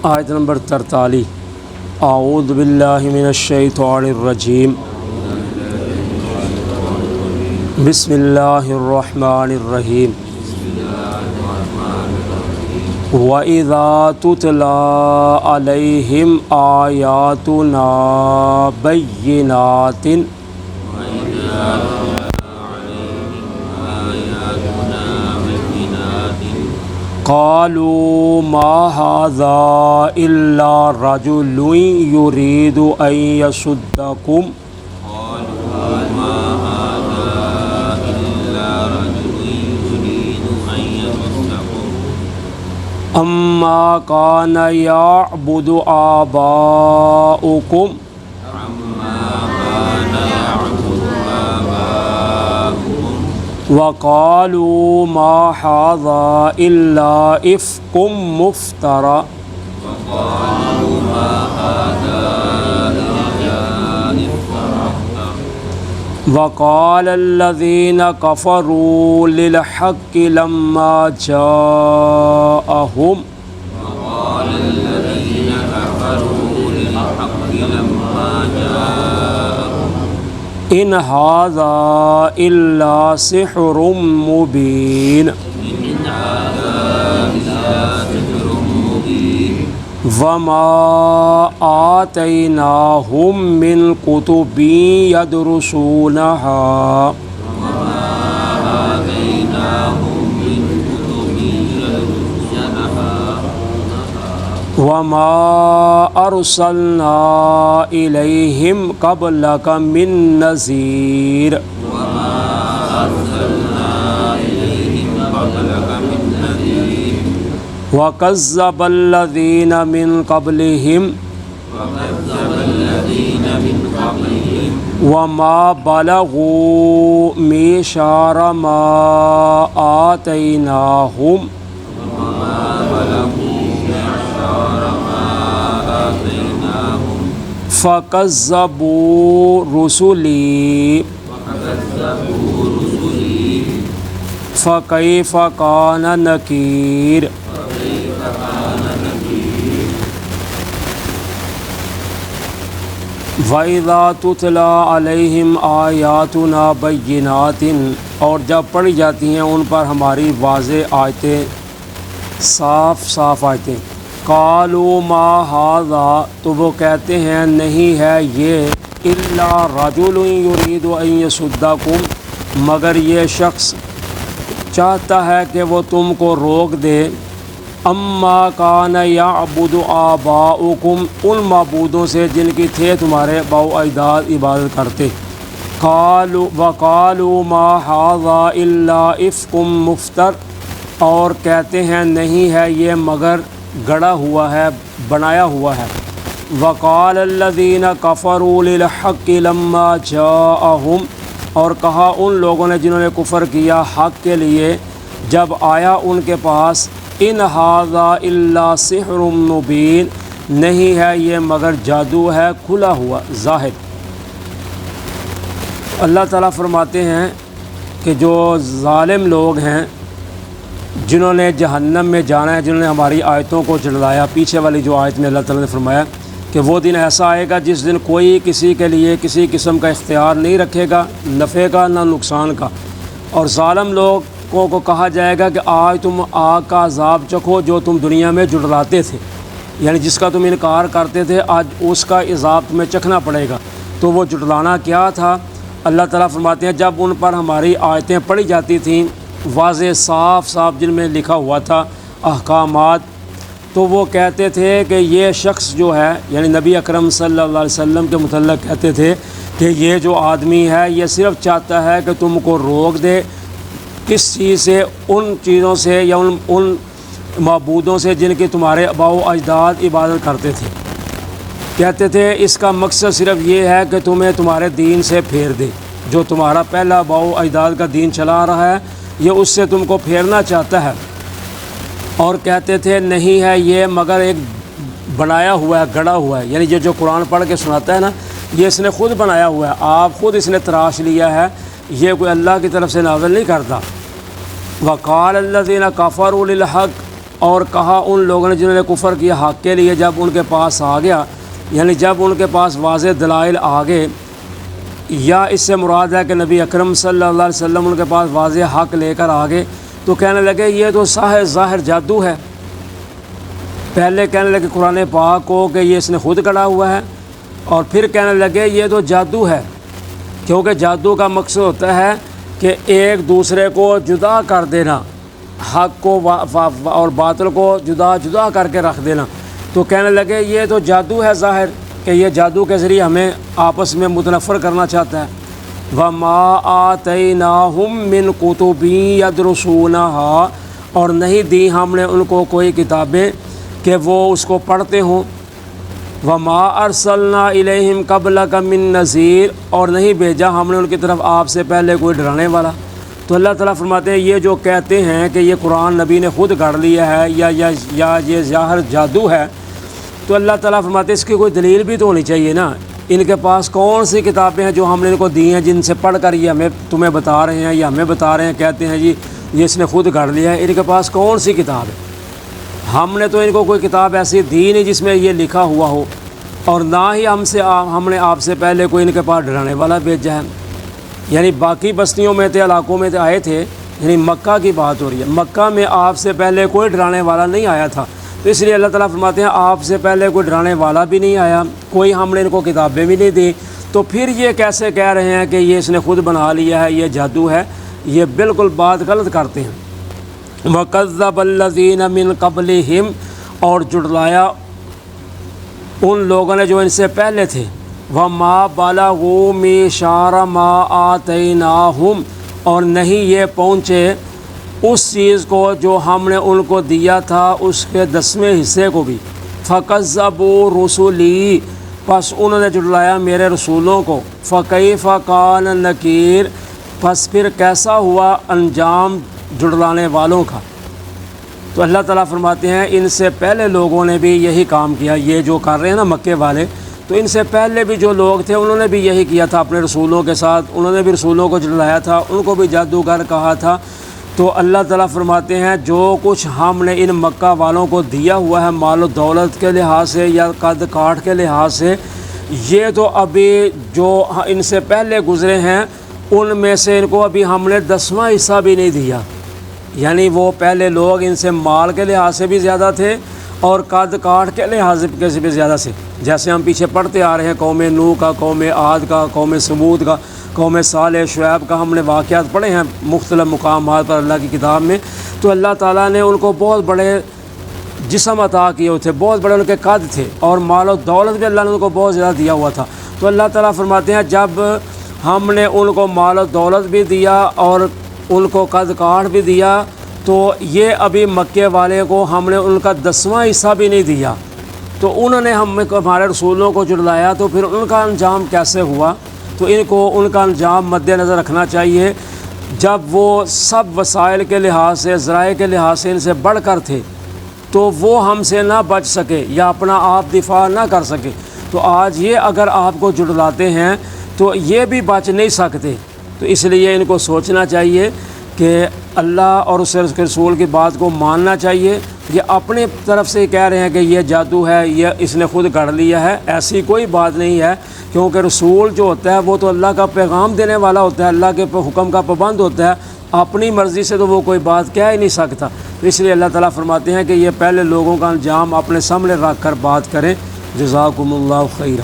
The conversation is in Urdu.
آیت نمبر 43 اعوذ باللہ من الشیطان الرجیم بسم اللہ الرحمن الرحیم وَإِذَا تُتْلَىٰ عَلَيْهِمْ آيَاتُنَا بَيِّنَاتٍ قالوا ما هذا إلا رجل يريد أن يصدكم أما كان يعبد آباؤكم وقالوا ما هذا إلا إفك مفترى وقال الذين كفروا للحق لما جاءهم إن هذا إلا سحر مبين وما آتيناهم من كتب يدرسونها وما أرسلنا إليهم قبلك من نذير وكذب الذين من قبلهم وما بلغوا معشار ما آتيناهم فكذبوا رسلي فكيف كان نكير وَإِذَا تُتْلَىٰ عَلَيْهِمْ آيَاتُنَا بَيِّنَاتٍ اور جب پڑھی جاتی ہیں ان پر ہماری واضح آیتیں، صاف آیتیں، قَالُوا مَا هَٰذَا تو وہ کہتے ہیں نہیں ہے یہ إِلَّا رَجُلٌ يُرِيدُ أَن يَصُدَّكُمْ مگر یہ شخص چاہتا ہے کہ وہ تم کو روک دے اما کان یعبد آباؤکم ان معبودوں سے جن کی تھے تمہارے باؤ اجداد عبادت کرتے وقالوا ما هذا الا افک مفتر اور کہتے ہیں نہیں ہے یہ مگر گڑا ہوا ہے، بنایا ہوا ہے وقال الذین کفروا للحق لما جاءهم اور کہا ان لوگوں نے جنہوں نے کفر کیا حق کے لیے جب آیا ان کے پاس ان ھذا الا سحر مبین نہیں ہے یہ مگر جادو ہے کھلا ہوا ظاہر۔ اللہ تعالیٰ فرماتے ہیں کہ جو ظالم لوگ ہیں جنہوں نے جہنم میں جانا ہے، جنہوں نے ہماری آیتوں کو جھٹلایا، پیچھے والی جو آیت میں اللہ تعالیٰ نے فرمایا کہ وہ دن ایسا آئے گا جس دن کوئی کسی کے لیے کسی قسم کا اختیار نہیں رکھے گا، نفع کا نہ نقصان کا، اور ظالم لوگ کو کہا جائے گا کہ آج تم آگ کا عذاب چکھو جو تم دنیا میں جھٹلاتے تھے، یعنی جس کا تم انکار کرتے تھے آج اس کا عذاب تمہیں چکھنا پڑے گا۔ تو وہ جھٹلانا کیا تھا؟ اللہ تعالیٰ فرماتے ہیں جب ان پر ہماری آیتیں پڑھی جاتی تھیں واضح صاف جن میں لکھا ہوا تھا احکامات، تو وہ کہتے تھے کہ یہ شخص جو ہے یعنی نبی اکرم صلی اللہ علیہ وسلم کے متعلق کہتے تھے کہ یہ جو آدمی ہے یہ صرف چاہتا ہے کہ تم کو روک دے کس چیز سے؟ ان چیزوں سے یا ان معبودوں سے جن کی تمہارے آباء و اجداد عبادت کرتے تھے۔ کہتے تھے اس کا مقصد صرف یہ ہے کہ تمہیں تمہارے دین سے پھیر دے، جو تمہارا پہلا آباء و اجداد کا دین چلا رہا ہے یہ اس سے تم کو پھیرنا چاہتا ہے۔ اور کہتے تھے نہیں ہے یہ مگر ایک بنایا ہوا ہے، گڑا ہوا ہے، یعنی یہ جو قرآن پڑھ کے سناتا ہے نا یہ اس نے خود بنایا ہوا ہے، آپ خود اس نے تراش لیا ہے، یہ کوئی اللہ کی طرف سے نازل نہیں کرتا۔ وقال الذین کفروا للحق اور کہا ان لوگوں نے جنہوں نے کفر کیا حق کے لیے جب ان کے پاس آ گیا، یعنی جب ان کے پاس واضح دلائل آ گئے، یا اس سے مراد ہے کہ نبی اکرم صلی اللہ علیہ وسلم ان کے پاس واضح حق لے کر آ گئے، تو کہنے لگے یہ تو ظاہر جادو ہے۔ پہلے کہنے لگے قرآن پاک کو کہ یہ اس نے خود گڑھا ہوا ہے، اور پھر کہنے لگے یہ تو جادو ہے، کیونکہ جادو کا مقصد ہوتا ہے کہ ایک دوسرے کو جدا کر دینا، حق کو اور باطل کو جدا کر کے رکھ دینا۔ تو کہنے لگے یہ تو جادو ہے ظاہر، کہ یہ جادو کے ذریعے ہمیں آپس میں متنفر کرنا چاہتا ہے۔ وَمَا آتَيْنَاهُم مِّن كُتُبٍ يَدْرُسُونَهَا، اور نہیں دی ہم نے ان کو کوئی کتابیں کہ وہ اس کو پڑھتے ہوں۔ وَمَا أَرْسَلْنَا إِلَيْهِمْ قَبْلَكَ مِن نَذِيرٍ، اور نہیں بھیجا ہم نے ان کی طرف آپ سے پہلے کوئی ڈرانے والا۔ تو اللہ تعالیٰ فرماتے ہیں یہ جو کہتے ہیں کہ یہ قرآن نبی نے خود گھڑ لیا ہے یا یہ ظاہر جادو ہے، تو اللہ تعالیٰ فرماتے ہیں اس کی کوئی دلیل بھی تو ہونی چاہیے نا۔ ان کے پاس کون سی کتابیں ہیں جو ہم نے ان کو دی ہیں جن سے پڑھ کر یہ ہمیں تمہیں بتا رہے ہیں یا ہمیں بتا رہے ہیں، کہتے ہیں جی یہ اس نے خود گھڑ لیا ہے۔ ان کے پاس کون سی کتاب ہے؟ ہم نے تو ان کو کوئی کتاب ایسی دی نہیں جس میں یہ لکھا ہوا ہو، اور نہ ہی ہم نے آپ سے پہلے کوئی ان کے پاس ڈرانے والا بھیجا ہے۔ یعنی باقی بستیوں میں تھے، علاقوں میں آئے تھے، یعنی مکہ کی بات ہو رہی ہے، مکہ میں آپ سے پہلے کوئی ڈرانے والا نہیں آیا تھا، تو اس لیے اللہ تعالیٰ فرماتے ہیں آپ سے پہلے کوئی ڈرانے والا بھی نہیں آیا، کوئی ہم نے ان کو کتابیں بھی نہیں دی، تو پھر یہ کیسے کہہ رہے ہیں کہ یہ اس نے خود بنا لیا ہے، یہ جادو ہے؟ یہ بالکل بات غلط کرتے ہیں۔ وَكَذَّبَ الَّذِينَ مِن قَبْلِهِمْ، اور جھٹلایا ان لوگوں نے جو ان سے پہلے تھے۔ وَمَا بَلَغُوا مِعْشَارَ مَا آتَيْنَاهُمْ، اور نہیں یہ پہنچے اس چیز کو جو ہم نے ان کو دیا تھا، اس کے 10ویں حصے کو بھی۔ فَكَذَّبُوا رُسُلِي، پس انہوں نے جھٹلایا میرے رسولوں کو۔ فَكَيْفَ كَانَ نَكِيرٌ، پس پھر کیسا ہوا انجام جھٹلانے والوں کا۔ تو اللہ تعالیٰ فرماتے ہیں ان سے پہلے لوگوں نے بھی یہی کام کیا، یہ جو کر رہے ہیں نا مکے والے، تو ان سے پہلے بھی جو لوگ تھے انہوں نے بھی یہی کیا تھا اپنے رسولوں کے ساتھ، انہوں نے بھی رسولوں کو جھٹلایا تھا، ان کو بھی جادوگر کہا تھا۔ تو اللہ تعالیٰ فرماتے ہیں جو کچھ ہم نے ان مکہ والوں کو دیا ہوا ہے مال و دولت کے لحاظ سے یا قد کاٹ کے لحاظ سے، یہ تو ابھی جو ان سے پہلے گزرے ہیں ان میں سے ان کو ابھی ہم نے 10واں حصہ بھی نہیں دیا۔ یعنی وہ پہلے لوگ ان سے مال کے لحاظ سے بھی زیادہ تھے اور قد کاٹ کے لحاظ سے بھی زیادہ سے، جیسے ہم پیچھے پڑھتے آ رہے ہیں قوم نوح کا، قوم عاد کا، قوم سمود کا، قوم صالح شعیب کا، ہم نے واقعات پڑھے ہیں مختلف مقامات پر اللہ کی کتاب میں۔ تو اللہ تعالیٰ نے ان کو بہت بڑے جسم عطا کیے ہوئے تھے، بہت بڑے ان کے قد تھے، اور مال و دولت بھی اللہ نے ان کو بہت زیادہ دیا ہوا تھا۔ تو اللہ تعالیٰ فرماتے ہیں جب ہم نے ان کو مال و دولت بھی دیا اور ان کو قد کاٹ بھی دیا، تو یہ ابھی مکے والے کو ہم نے ان کا 10واں حصہ بھی نہیں دیا، تو انہوں نے ہمارے رسولوں کو جھٹلایا، تو پھر ان کا انجام کیسے ہوا؟ تو ان کو ان کا انجام مد نظر رکھنا چاہیے۔ جب وہ سب وسائل کے لحاظ سے، ذرائع کے لحاظ سے ان سے بڑھ کر تھے، تو وہ ہم سے نہ بچ سکے یا اپنا آپ دفاع نہ کر سکے، تو آج یہ اگر آپ کو جھٹلاتے ہیں تو یہ بھی بچ نہیں سکتے۔ تو اس لیے ان کو سوچنا چاہیے کہ اللہ اور اس کے رسول کی بات کو ماننا چاہیے۔ یہ اپنی طرف سے کہہ رہے ہیں کہ یہ جادو ہے، یہ اس نے خود گڑھ لیا ہے، ایسی کوئی بات نہیں ہے، کیونکہ رسول جو ہوتا ہے وہ تو اللہ کا پیغام دینے والا ہوتا ہے، اللہ کے حکم کا پابند ہوتا ہے، اپنی مرضی سے تو وہ کوئی بات کہہ ہی نہیں سکتا۔ تو اس لیے اللہ تعالیٰ فرماتے ہیں کہ یہ پہلے لوگوں کا انجام اپنے سامنے رکھ کر بات کریں۔ جزاکم اللہ خیرا۔